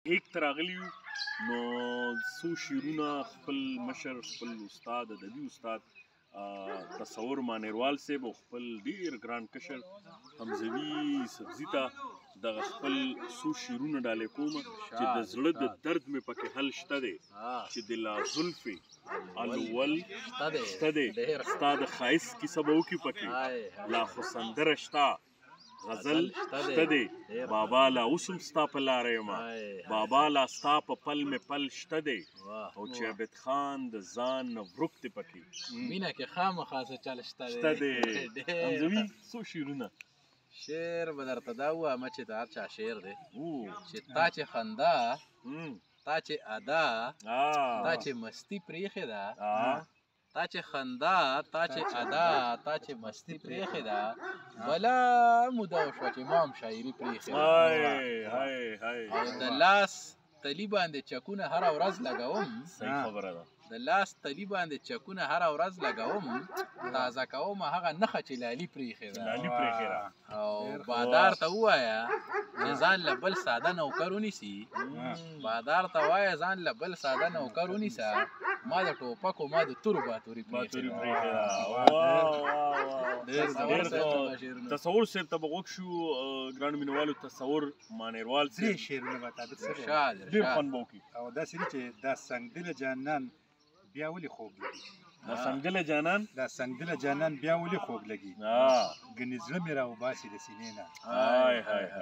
هیک ته راغلي یو نو څو شعرونه خپل مشر خپل استاد ادبي استاد تصور مانیروال صاحب او خپل ډیر ګران کشر حمزوي سبزي ته دغه خپل څو شعرونه ډالې کوم چې د زړه د درد مې پکې حل شته دی چې د لا زلفې الول شته دی ستا د ښایست کیسه به وکړي پکې لا خو سندره شته غزل شته دی بابا لا اوس هم ستا په لاره یمه بابا لا ستا په پل مې پل شته دی او چې عبد خان د ځان نه ورک دی پکې مینه کې خامخا څه چل شته دی حمزوي څو شعرونه شعر به درته دا ووایم چې د هر چا شعر دی چې تا چې خندا تا چې ادا تا چې مستي پرېښې ده تا چې خندا تا چې ادا تا چې مستی پرېښې ده بله موده وشوه چې ما هم شاعري پرېښې ده او د لاس تلي باندې چکونه هره ورځ لګوم صحیح خبره ده د لاس تلي باندې چکونه هره ورځ لګوم تازه کوم هغه نښه چې لالي پرېښې ده او بادار ته ووایه چې ځان له بل ساده نوکر ونیسي بادار ته وایه ځان له بل ساده نوکر ونیسه ما د ټوپکو ما د تورو باتوري پرېښې ده تصور صاحب ته به غوږ شو ګرانو مینوالو تصور مانیروال درې شعرونه به تا درسره ډېر خوند به وکړي او داسې دي چې دا سنګدله جانان بیا ولې خوږ لګي دا سنګدله جانان دا سنګدله جانان بیا ولې خوږ لګي ګنې زړه مې راوباسي د سینې نه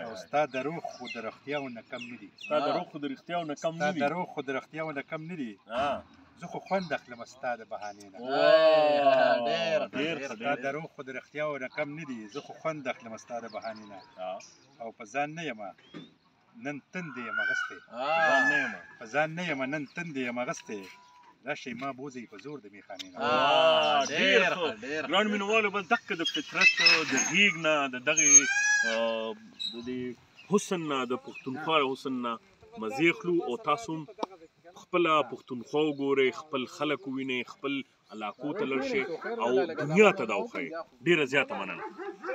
او ستا دروغ خو د رښتیاو نه کم نه دي ستا دروغ خو د رښتیاو نه کم نه دي دروغ خو د رښتیاو نه کم نه دي زه خو خوند اخلم ستا د بهانې نه ستا دروغ خو د رښتیاو نه کم نه دي زه خو خوند اخلم ستا د بهانې نه او په ځان نه یمه نن تندې یم اغوستی په ځان نه یمه نن تندې یم اغوستی راشئ ما بوځئ په زور د میخانې نه ډېر ښه ګرانو مینوالو بس دقه د فطرت د غېږ نه د دغې د دې حسن نه د پښتونخوا حسن نه مزې اخلو او تاسو هم خپله پښتونخوا وګورئ خپل خلک ووینئ خپل علاقو ته لاړ شئ او دنیا ته دا وښایئ ډېره زیاته مننه